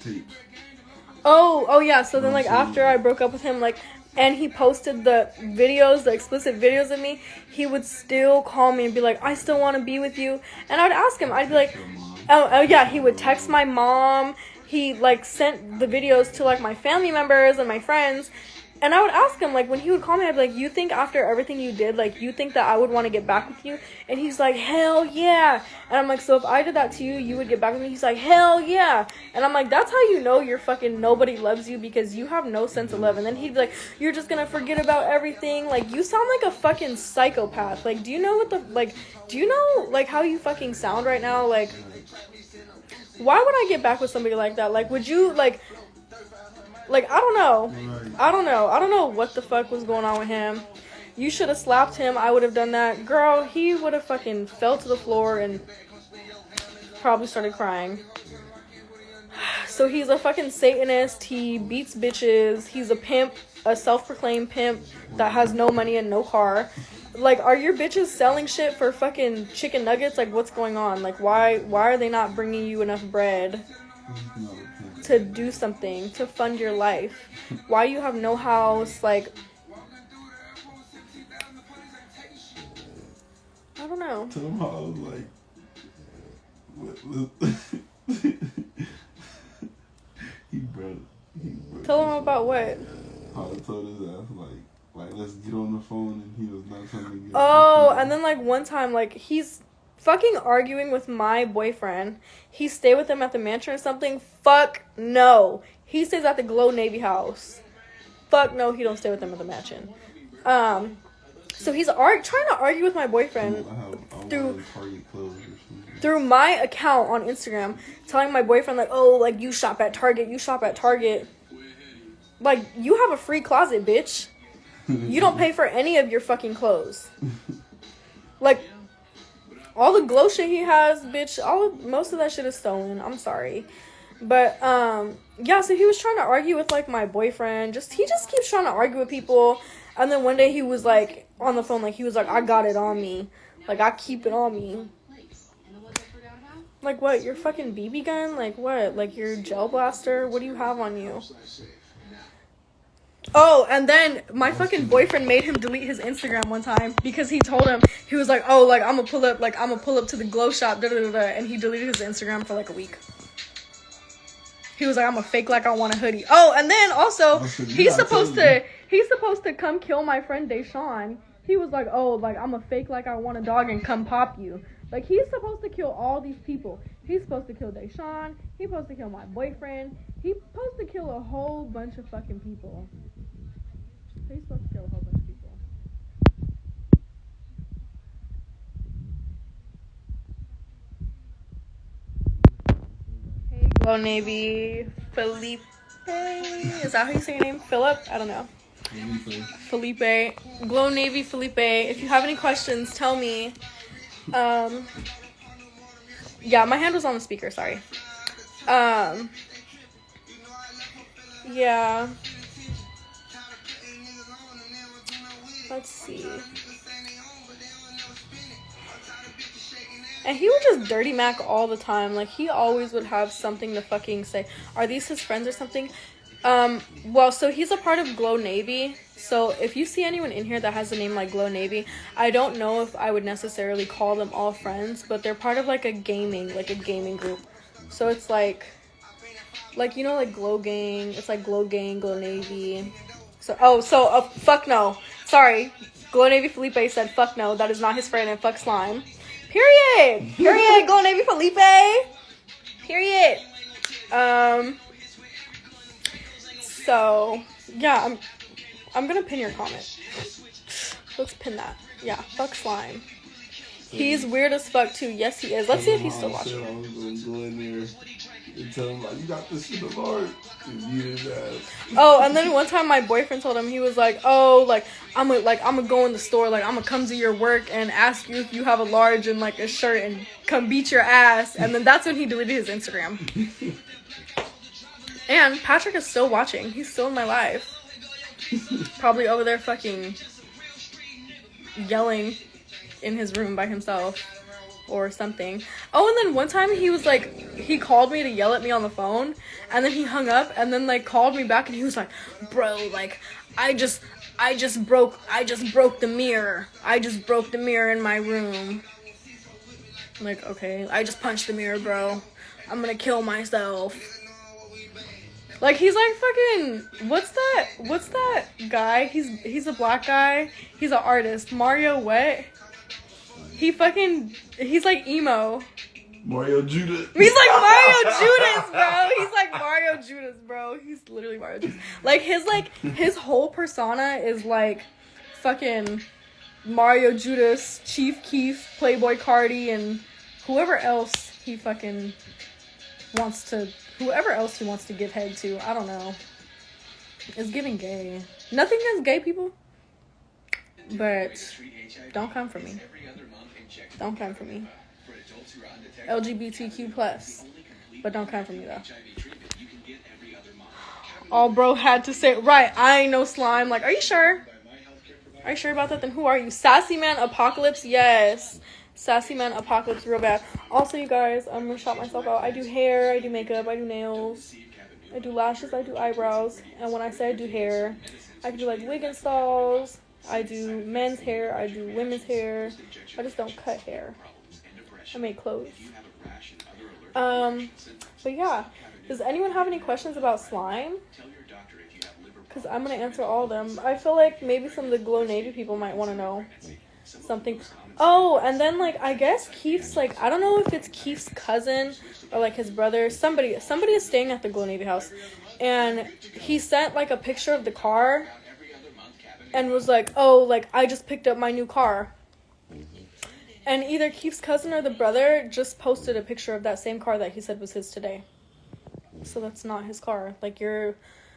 Tape. Oh yeah. So then like after I broke up with him, like, and he posted the videos, the explicit videos of me, he would still call me and be like, I still want to be with you. And I would ask him, I'd be like, oh yeah, he would text my mom. He like sent the videos to like my family members and my friends. And I would ask him, like, when he would call me, I'd be like, you think after everything you did, like, you think that I would want to get back with you? And he's like, hell yeah. And I'm like, so if I did that to you, you would get back with me? He's like, hell yeah. And I'm like, that's how you know you're fucking nobody loves you, because you have no sense of love. And then he'd be like, you're just gonna forget about everything. Like, you sound like a fucking psychopath. Like, do you know how you fucking sound right now? Like, why would I get back with somebody like that? Like, would you, like, I don't know. I don't know what the fuck was going on with him. You should have slapped him. I would have done that. Girl, he would have fucking fell to the floor and probably started crying. So he's a fucking Satanist. He beats bitches. He's a pimp, a self-proclaimed pimp that has no money and no car. Like, are your bitches selling shit for fucking chicken nuggets? Like, what's going on? Like, why are they not bringing you enough bread to do something, to fund your life? Why you have no house? Like, I don't know. Tell him how I was like, he brought Tell him about what? How I told his ass like let's get on the phone, and he was not trying to get on the phone. And then like one time, like he's fucking arguing with my boyfriend. He stayed with him at the mansion or something. Fuck no. He stays at the Glow Navy house. Fuck no, he don't stay with them at the mansion. So he's trying to argue with my boyfriend through my account on Instagram, telling my boyfriend like, oh, like you shop at Target. Like, you have a free closet, bitch. You don't pay for any of your fucking clothes. Like, all the Glow shit he has, bitch, most of that shit is stolen. I'm sorry. But, yeah, so he was trying to argue with, like, my boyfriend. He just keeps trying to argue with people. And then one day he was, like, on the phone, like, he was like, I got it on me. Like, I keep it on me. Like what? Your fucking BB gun? Like what? Like your gel blaster? What do you have on you? Oh, and then my fucking boyfriend made him delete his Instagram one time because he told him, he was like, oh, like I'm gonna pull up to the glow shop, da da da da, and he deleted his Instagram for like a week. He was like, I'm gonna fake like I want a hoodie. Oh, and then also he's supposed to come kill my friend Deshaun. He was like, oh, like I'm gonna fake like I want a dog and come pop you. Like he's supposed to kill all these people. He's supposed to kill Deshaun. He's supposed to kill my boyfriend. He's supposed to kill a whole bunch of fucking people. He's supposed to kill a whole bunch of people. Hey, Glow Navy Felipe. Is that how you say your name? Philip? I don't know. Felipe. Glow Navy Felipe. If you have any questions, tell me. Yeah, my hand was on the speaker, sorry. Yeah. Let's see. And he would just dirty Mac all the time. Like, he always would have something to fucking say. Are these his friends or something? Well, so he's a part of Glow Navy. So if you see anyone in here that has a name like Glow Navy, I don't know if I would necessarily call them all friends, but they're part of like a gaming group. So it's like you know, like Glow Gang. It's like Glow Gang, Glow Navy. So fuck no. Sorry, Glow Navy Felipe said fuck no. That is not his friend, and fuck slime. Period. Glow Navy Felipe. Period. So yeah, I'm gonna pin your comment. Let's pin that. Yeah, fuck slime. He's weird as fuck too. Yes, he is. Let's see if he's still watching. I was gonna go in there and tell him like, you got this in the Lord. Oh, and then one time my boyfriend told him, he was like, oh, like I'm gonna go in the store, like I'm gonna come to your work and ask you if you have a large and like a shirt and come beat your ass. And then that's when he deleted his Instagram. And Patrick is still watching. He's still in my live. Probably over there fucking yelling in his room by himself or something. Oh, and then one time he was like, he called me to yell at me on the phone, and then he hung up and then like called me back and he was like, bro, like I just broke the mirror. I just broke the mirror in my room. I'm like, okay, I just punched the mirror, bro. I'm gonna kill myself. Like, he's like fucking, what's that guy? He's a black guy. He's an artist. Mario what? He's like emo. Mario Judas. He's like Mario Judas, bro. He's like Mario Judas, bro. He's literally Mario Judas. Like, his whole persona is like fucking Mario Judas, Chief Keef, Playboy Cardi, and whoever else he wants to give head to. I don't know. It's giving gay. Nothing against gay people. But don't come for me. Don't come for me. LGBTQ+. But don't come for me, though. All bro had to say, right, I ain't no slime. Like, are you sure? Are you sure about that? Then who are you? Sassy Man Apocalypse? Yes. Sassy Man Apocalypse, real bad. Also, you guys, I'm gonna shout myself out. I do hair, I do makeup, I do nails, I do lashes, I do eyebrows. And when I say I do hair, I can do like wig installs. I do men's hair, I do women's hair. I just don't cut hair. I make clothes. But yeah, does anyone have any questions about slime? Because I'm gonna answer all of them. I feel like maybe some of the Glow Navy people might want to know something. Oh, and then like I guess Keef's like, I don't know if it's Keef's cousin or like his brother. Somebody is staying at the Glow Navy house, and he sent like a picture of the car and was like, oh, like I just picked up my new car. And either Keef's cousin or the brother just posted a picture of that same car that he said was his today. So that's not his car.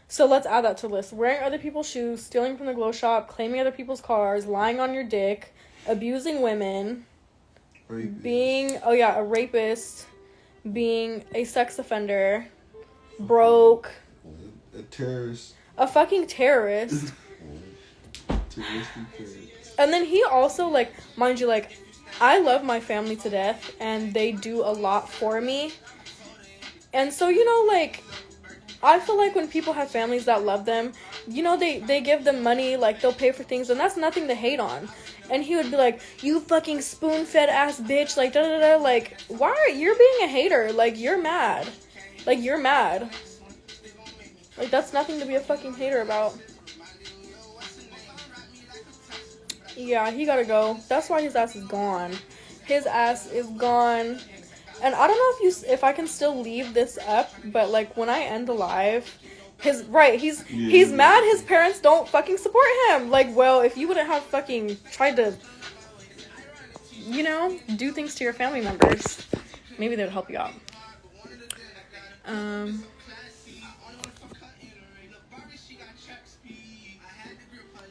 So let's add that to the list. Wearing other people's shoes, stealing from the glow shop, claiming other people's cars, lying on your dick, abusing women, being a rapist, being a sex offender, broke, a terrorist, a fucking terrorist. And then he also, like, mind you, like, I love my family to death, and they do a lot for me. And so, you know, like, I feel like when people have families that love them, you know, they give them money, like, they'll pay for things, and that's nothing to hate on. And he would be like, you fucking spoon-fed ass bitch, like, da-da-da-da, like, why are you're being a hater? Like, you're mad. Like, you're mad. Like, that's nothing to be a fucking hater about. Yeah, he gotta go. That's why his ass is gone. His ass is gone. And I don't know if I can still leave this up, but like when I end the live, he's mad his parents don't fucking support him. Like, well, if you wouldn't have fucking tried to, you know, do things to your family members, maybe they would help you out.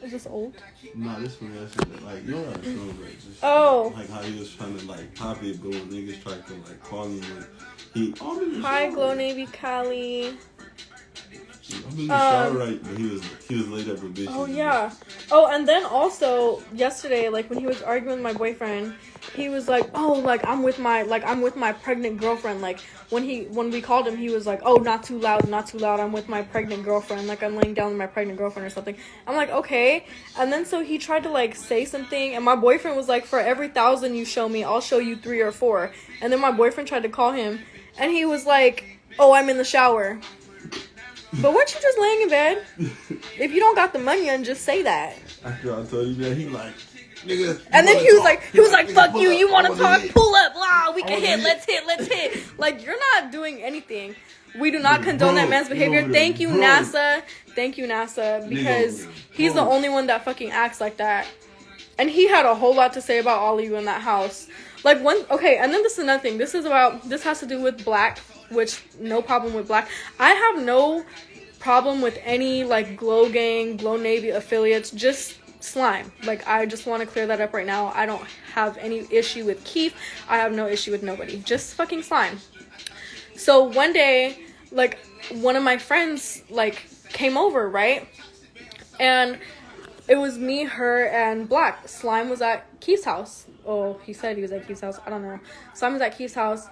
Is this old? Nah, this one actually, like, you know how the song right? Just, oh. Like, how he was trying to, like, copy it, but when niggas tried to, like, call him, like, Hi, Glow Navy Cali. I'm in the shower, right? But he was laid up with bitches. Oh, yeah. Oh, and then also, yesterday, like, when he was arguing with my boyfriend, he was like, oh, like, I'm with my pregnant girlfriend. Like, when we called him, he was like, oh, not too loud, I'm with my pregnant girlfriend. Like, I'm laying down with my pregnant girlfriend or something. I'm like, okay. And then so he tried to, like, say something, and my boyfriend was like, for every 1,000 you show me, I'll show you 3 or 4. And then my boyfriend tried to call him, and he was like, oh, I'm in the shower. But weren't you just laying in bed? If you don't got the money, then just say that. After I told you that, he like, nigga. And then he was like, fuck you, you want to talk? Pull up, blah, we can hit, let's hit. Like, you're not doing anything. We do not condone that man's behavior. Thank you, NASA, because he's the only one that fucking acts like that. And he had a whole lot to say about all of you in that house. Like, and then this is another thing. This has to do with Black, which, no problem with Black. I have no problem with any, like, Glow Gang, Glow Navy affiliates, just Slime. Like, I just want to clear that up right now. I don't have any issue with Keef. I have no issue with nobody. Just fucking Slime. So, one day, like, one of my friends, like, came over, right? And it was me, her, and Black. Slime was at Keef's house. Oh, he said he was at Keef's house. I don't know. Slime was at Keef's house.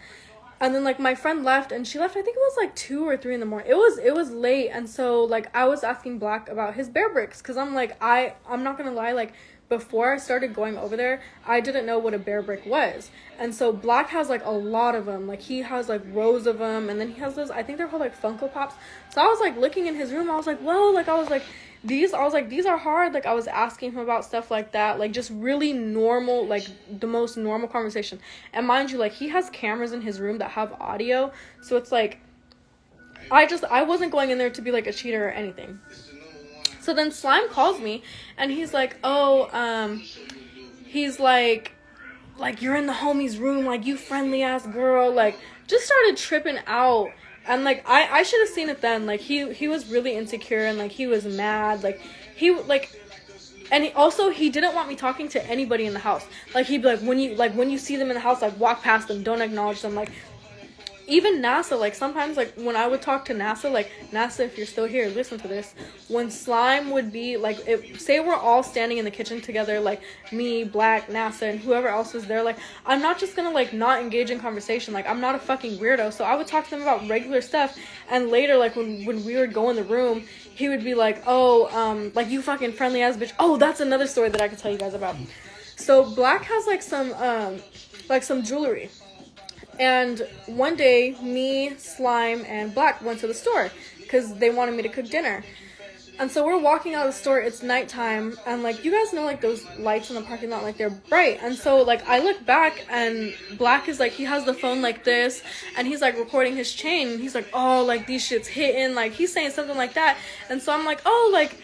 And then, like, my friend left, and she left, I think it was, like, 2 or 3 in the morning. It was late, and so, like, I was asking Black about his bear bricks, because I'm like, I'm not gonna lie, like, before I started going over there, I didn't know what a bear brick was. And so Black has, like, a lot of them. Like, he has, like, rows of them, and then he has those, I think they're called, like, Funko Pops. So I was, like, looking in his room, I was like, whoa, like, these are hard. Like, I was asking him about stuff like that, like, just really normal, like, the most normal conversation. And mind you, like, he has cameras in his room that have audio, so it's like, I wasn't going in there to be, like, a cheater or anything. So then Slime calls me, and he's like, he's like, you're in the homie's room, like, you friendly ass girl, like, just started tripping out. And, like, I should have seen it then. Like, he was really insecure, and, like, he was mad. Like, and he didn't want me talking to anybody in the house. Like, he'd be like, when you see them in the house, like, walk past them, don't acknowledge them. Like, even NASA, like, sometimes, like, when I would talk to NASA, like, NASA, if you're still here, listen to this. When Slime would be, like, say we're all standing in the kitchen together, like, me, Black, NASA, and whoever else was there, like, I'm not just gonna, like, not engage in conversation. Like, I'm not a fucking weirdo. So I would talk to them about regular stuff, and later, like, when we would go in the room, he would be like, like, you fucking friendly ass bitch. Oh, that's another story that I could tell you guys about. So Black has, like, some jewelry. And one day, me, Slime, and Black went to the store because they wanted me to cook dinner. And so we're walking out of the store, it's nighttime, and, like, you guys know, like, those lights in the parking lot, like, they're bright. And so, like, I look back, and Black is, like, he has the phone like this, and he's, like, recording his chain, and he's like, oh, like, these shit's hitting, like, he's saying something like that. And so I'm like, oh, like,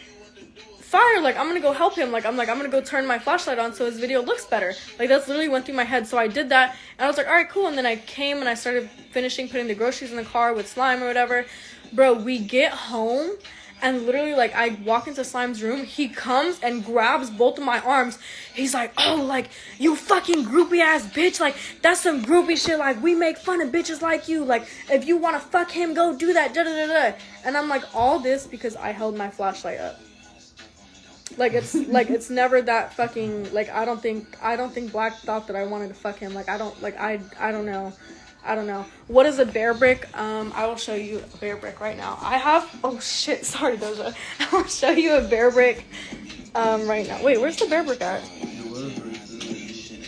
fire, like, I'm gonna go help him, I'm gonna go turn my flashlight on so his video looks better. Like, that's literally went through my head. So I did that, and I was like, alright, cool. And then I came and I started putting the groceries in the car with Slime or whatever. Bro, we get home, and literally, like, I walk into Slime's room, he comes and grabs both of my arms. He's like, oh, like, you fucking groupie ass bitch, like, that's some groupie shit, like, we make fun of bitches like you, like, if you wanna fuck him, go do that, da da da da. And I'm like, all this because I held my flashlight up. Like it's never that fucking like I don't think Black thought that I wanted to fuck him. Like I don't know. I don't know. What is a bear brick? I will show you a bear brick right now. I have oh shit, sorry Doja. I will show you a bear brick right now. Wait, where's the bear brick at?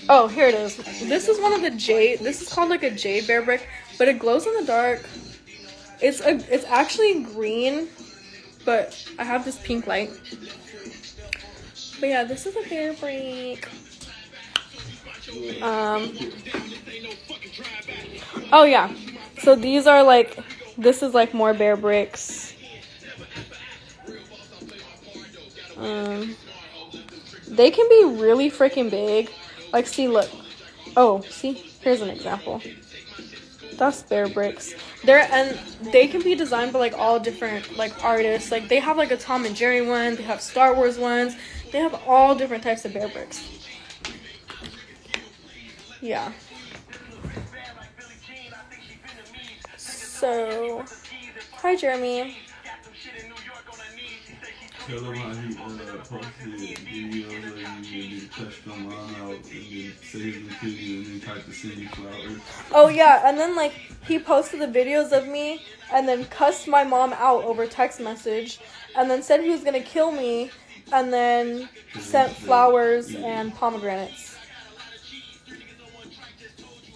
Oh, here it is. This is one of the jade. This is called like a jade bear brick, but it glows in the dark. It's actually green, but I have this pink light. But yeah, this is a bear brick. Oh yeah. So these are like, this is like more bear bricks. They can be really freaking big. Like, see, look. Oh, see? Here's an example. That's bear bricks. They can be designed by like all different like artists. Like they have like a Tom and Jerry one. They have Star Wars ones. They have all different types of bear bricks. Yeah. So, hi Jeremy. Tell him how he posted videos of you and touched them on out and then saved the video and then typed the city flowers. Oh yeah, and then like he posted the videos of me and then cussed my mom out over text message and then said he was gonna kill me and then sent flowers and pomegranates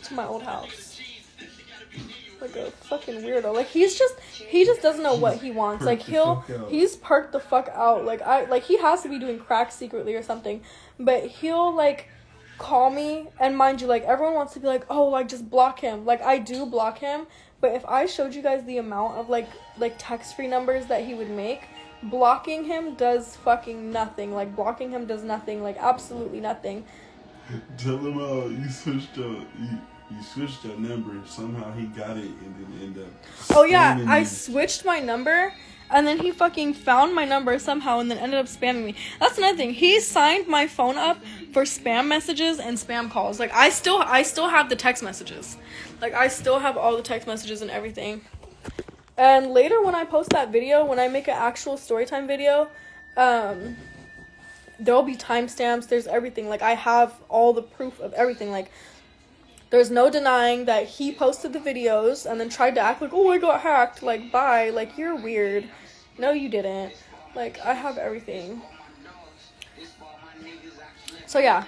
to my old house. Like a fucking weirdo. Like he just doesn't know what he wants. Like he's perked the fuck out. Like he has to be doing crack secretly or something. But he'll like call me and mind you, like everyone wants to be like, oh, like just block him. Like I do block him, but if I showed you guys the amount of like text-free numbers that he would make, blocking him does fucking nothing. Like blocking him does nothing. Like absolutely nothing. Tell him how you switched your number. Somehow he got it and then ended up. Oh yeah, I switched my number and then he fucking found my number somehow and then ended up spamming me. That's another thing. He signed my phone up for spam messages and spam calls. Like I still have the text messages. Like I still have all the text messages and everything. And later when I post that video, when I make an actual storytime video, there'll be timestamps, there's everything. Like I have all the proof of everything. Like there's no denying that he posted the videos and then tried to act like, oh, I got hacked. Like, bye. Like, you're weird. No, you didn't. Like, I have everything. So, yeah.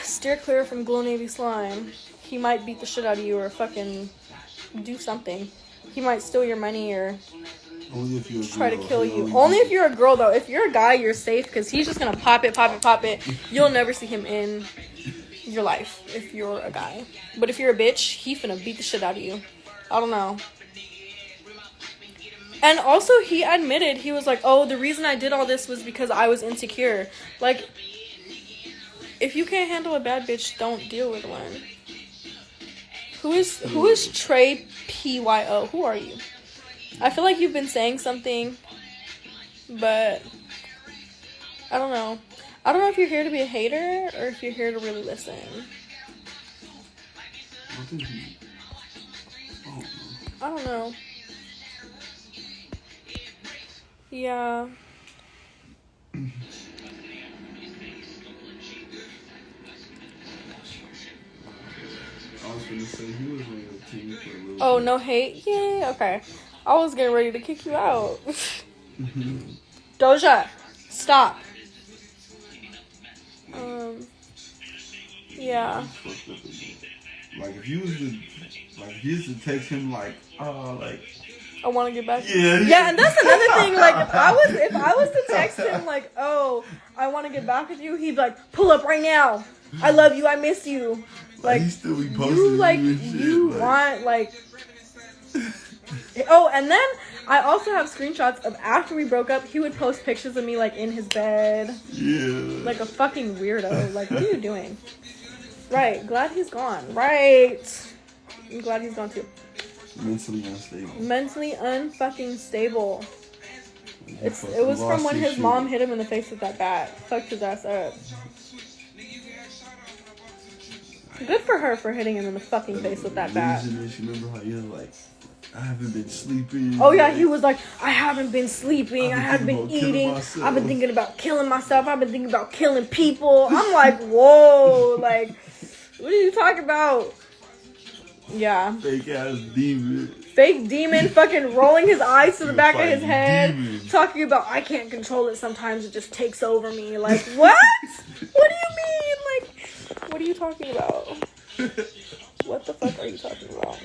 Steer clear from Glow Navy Slime. He might beat the shit out of you or fucking do something. He might steal your money or only if you're try to kill you. Only if you're a girl, though. If you're a guy, you're safe because he's just going to pop it. You'll never see him in your life if you're a guy. But if you're a bitch, he finna beat the shit out of you. I don't know. And also he admitted, he was like, oh, the reason I did all this was because I was insecure. Like, if you can't handle a bad bitch, don't deal with one. Who is Trey PYO? Who are you? I feel like you've been saying something, but I don't know. I don't know if you're here to be a hater or if you're here to really listen. I don't know. Yeah. I was gonna say he was on your team for a little Oh, bit. no hate? Yay, okay. I was getting ready to kick you out. Doja, stop. Yeah. Like if you was to text him like, like I want to get back. Yeah, and that's another thing. Like if I was to text him like, oh, I want to get back with you, he'd be like, pull up right now. I love you. I miss you. Like he still be posting you like and shit, you want like. Oh, and then I also have screenshots of after we broke up. He would post pictures of me like in his bed. Yeah. Like a fucking weirdo. Like what are you doing? Right. Glad he's gone. Right. I'm glad he's gone too. Mentally unstable. Mentally unfucking stable. It was from when his mom hit him in the face with that bat. Fucked his ass up. Good for her for hitting him in the fucking face with that bat. Remember how you was like, I haven't been sleeping. Oh yeah, he was like, I haven't been sleeping. I haven't been eating. Myself. I've been thinking about killing myself. I've been thinking about killing people. I'm like, whoa, like, what are you talking about? Yeah. Fake ass demon. Fake demon fucking rolling his eyes to the back of his head. Demon. Talking about, I can't control it. Sometimes it just takes over me. Like, what? What do you mean? Like, what are you talking about? What the fuck are you talking about?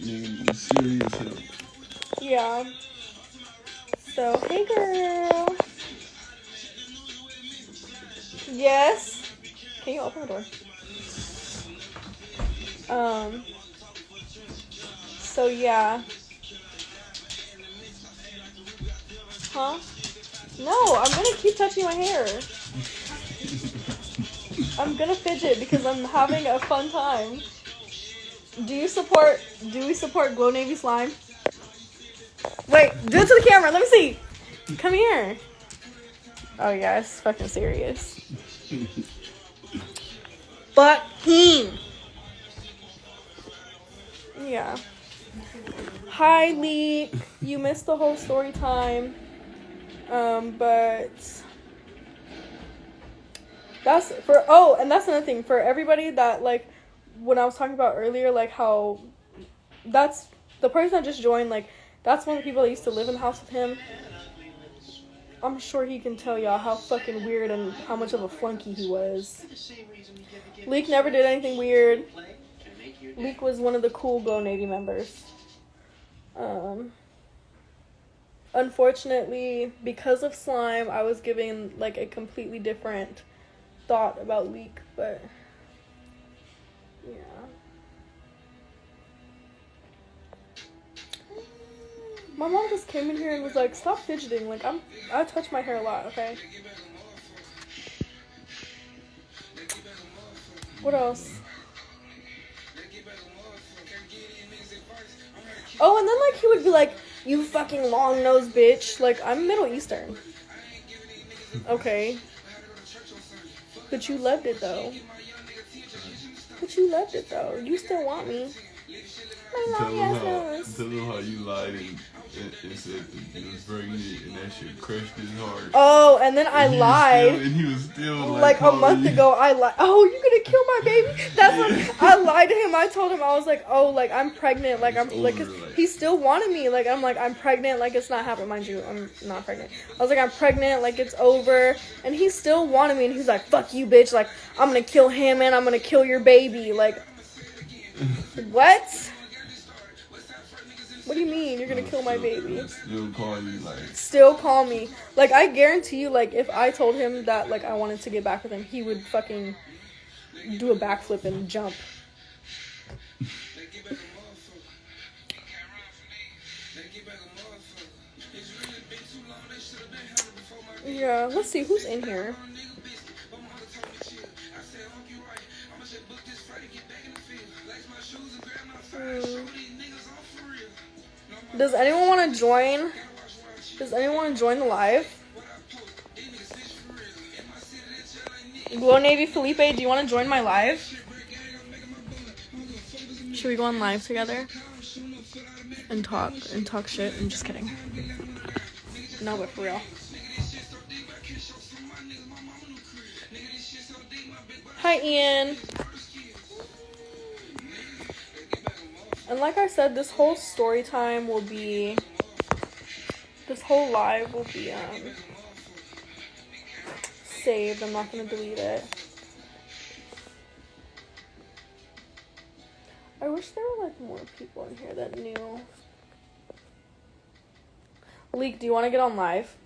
Nigga, you serious hell. Yeah. So, hey girl. Yes. Can you open the door? So yeah. Huh? No, I'm gonna keep touching my hair. I'm gonna fidget because I'm having a fun time. Do we support Glow Navy slime? Wait, do it to the camera, let me see. Come here. Oh yeah, it's fucking serious. Fucking. Yeah. Hi, Leek. You missed the whole story time. But that's for, oh, and that's another thing for everybody that, like, when I was talking about earlier, like how that's the person that just joined, like, that's one of the people that used to live in the house with him. I'm sure he can tell y'all how fucking weird and how much of a flunky he was. Leek never did anything weird. Leek was one of the cool Go Navy members. Unfortunately, because of slime, I was given like a completely different thought about Leek, but yeah. My mom just came in here and was like, stop fidgeting. Like, I touch my hair a lot, okay? What else? Oh, and then, like, he would be like, you fucking long-nosed bitch. Like, I'm Middle Eastern. Okay. But you loved it, though. You still want me. My long-ass nose. Tell him how you lied and said that you was pregnant and that shit crushed his heart. Oh, and then I lied. And he was still like a month ago, I lied. Oh, you gonna kill my baby? That's what I lied to him. I told him, I was like, oh, like I'm pregnant. Like I'm like, cause he still wanted me. Like I'm pregnant. Like it's not happening. Mind you, I'm not pregnant. I was like, I'm pregnant. Like it's over. And he still wanted me. And he's like, fuck you, bitch. Like I'm gonna kill him and I'm gonna kill your baby. Like what? What do you mean you're gonna kill my baby? Still call you like. Still call me. Like I guarantee you, like if I told him that like I wanted to get back with him, he would fucking do a backflip and jump. Yeah, let's see who's in here. Does anyone want to join? Does anyone want to join the live? Glow Navy Felipe, do you want to join my live? Should we go on live together? And talk shit? I'm just kidding. No, but for real. Hi, Ian. And like I said, this whole story time will be, this whole live will be saved. I'm not going to delete it. I wish there were like more people in here that knew. Leek, do you want to get on live?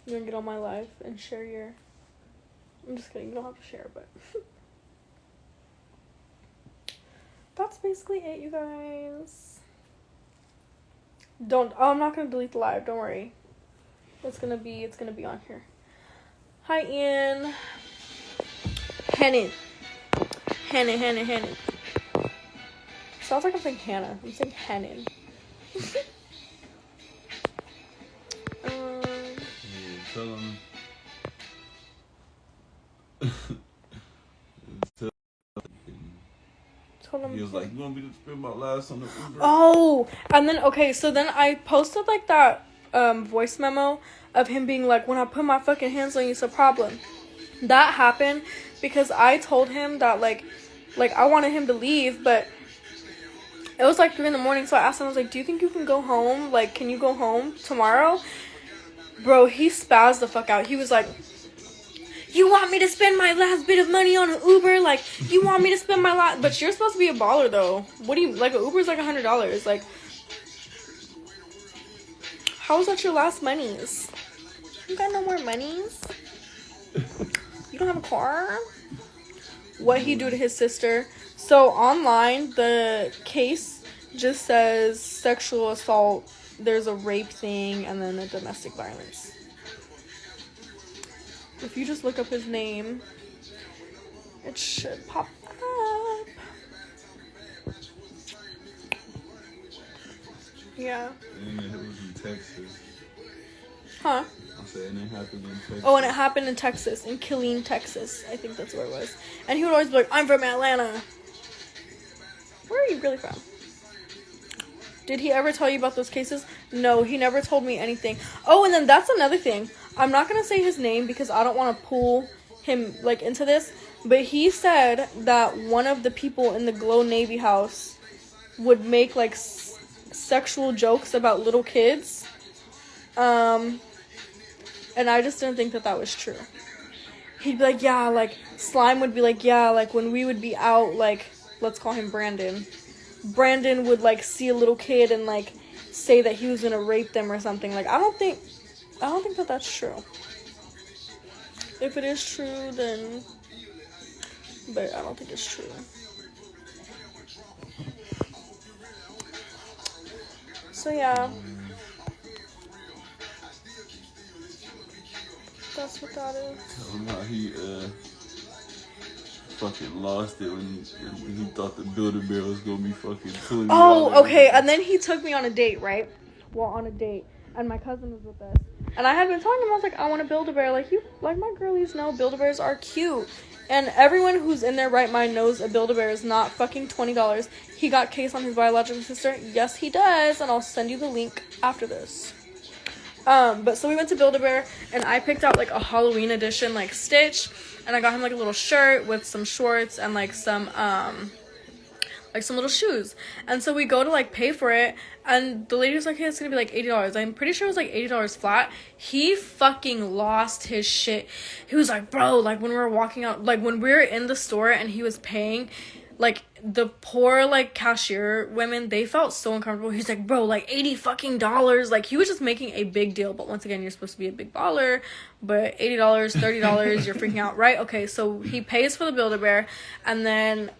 You want to get on my live and share your... I'm just kidding, you don't have to share, but... That's basically it, you guys. I'm not gonna delete the live, don't worry. It's gonna be on here. Hi, Ian. Hennon. Sounds like I'm saying Hannah. I'm saying Hennon. Tell him. Tell him was like, "You want me to spend my last on the Uber?" Oh, and then okay, so then I posted like that voice memo of him being like, "When I put my fucking hands on you, it's a problem." That happened because I told him that like I wanted him to leave, but it was like 3 a.m, so I asked him, I was like, "Do you think you can go home? Like, can you go home tomorrow?" Bro, he spazzed the fuck out. He was like, "You want me to spend my last bit of money on an Uber? Like, you want me to spend my last..." But you're supposed to be a baller, though. What do you... Like, an Uber's like $100. Like, how is that your last monies? You got no more monies? You don't have a car? What he do to his sister. So, online, the case just says sexual assault. There's a rape thing, and then a domestic violence. If you just look up his name, it should pop up. Yeah. And it was in Texas. Huh? I'm saying it happened in Texas. Oh, and it happened in Texas, in Killeen, Texas. I think that's where it was. And he would always be like, "I'm from Atlanta." Where are you really from? Did he ever tell you about those cases? No, he never told me anything. Oh, and then that's another thing. I'm not going to say his name because I don't want to pull him, like, into this. But he said that one of the people in the Glow Navy house would make, like, sexual jokes about little kids. And I just didn't think that that was true. He'd be like, yeah, like, Slime would be like, yeah, like, when we would be out, like, let's call him Brandon. Brandon would, like, see a little kid and, like, say that he was gonna rape them or something. Like, I don't think that that's true. If it is true, then... But I don't think it's true. So, yeah. That's what that is. Tell him how he, fucking lost it when he thought the Build-A-Bear was gonna be fucking $20. Oh, okay. And then he took me on a date, right? Well, on a date. And my cousin was with us. And I had been telling him, I was like, I want to Build-A-Bear. Like, my girlies know Build-A-Bears are cute. And everyone who's in their right mind knows a Build-A-Bear is not fucking $20. He got case on his biological sister. Yes, he does. And I'll send you the link after this. But so we went to Build-A-Bear, and I picked out, like, a Halloween edition, like, Stitch, and I got him, like, a little shirt with some shorts and, like, some little shoes. And so we go to, like, pay for it, and the lady was like, hey, it's gonna be, like, $80. I'm pretty sure it was, like, $80 flat. He fucking lost his shit. He was like, bro, like, when we were walking out, like, when we were in the store and he was paying, like, the poor, like, cashier women, they felt so uncomfortable. He's like, bro, like, $80 fucking dollars. Like, he was just making a big deal. But once again, you're supposed to be a big baller. But $80, $30, you're freaking out, right? Okay, so he pays for the Build-A-Bear. And then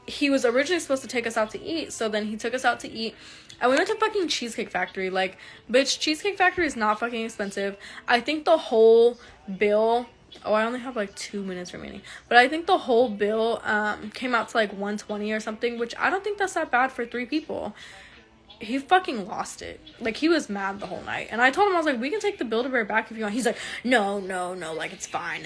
he was originally supposed to take us out to eat. So then he took us out to eat. And we went to fucking Cheesecake Factory. Like, bitch, Cheesecake Factory is not fucking expensive. I think the whole bill... Oh, I only have, like, 2 minutes remaining. But I think the whole bill came out to, like, $120 or something, which I don't think that's that bad for 3 people. He fucking lost it. Like, he was mad the whole night. And I told him, I was like, we can take the Build-A-Bear back if you want. He's like, no, like, it's fine.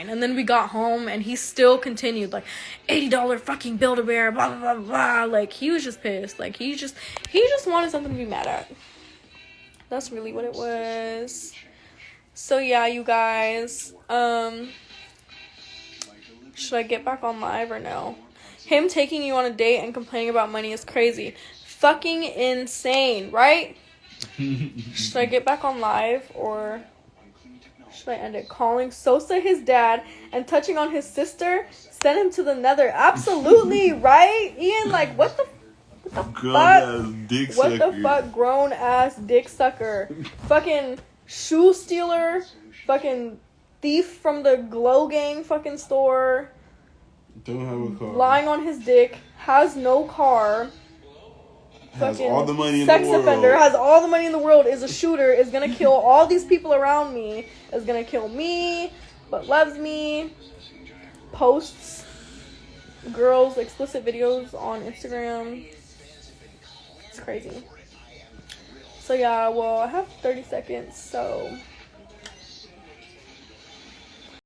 And then we got home, and he still continued, like, $80 fucking Build-A-Bear, blah, blah, blah, blah. Like, he was just pissed. Like, he just wanted something to be mad at. That's really what it was. So, yeah, you guys, should I get back on live or no? Him taking you on a date and complaining about money is crazy. Fucking insane, right? Should I get back on live or should I end it? Calling Sosa his dad and touching on his sister, send him to the nether. Absolutely, right? Ian, like, what the fuck? What the fuck, grown-ass dick sucker? Fucking... shoe stealer, fucking thief from the Glow Gang fucking store. Don't have a car. Lying on his dick, has no car. Has fucking all the money in sex the world. offender, has all the money in the world, is a shooter, is gonna kill all these people around me, is gonna kill me, but loves me. Posts girls' explicit videos on Instagram. It's crazy. So yeah, well, I have 30 seconds, so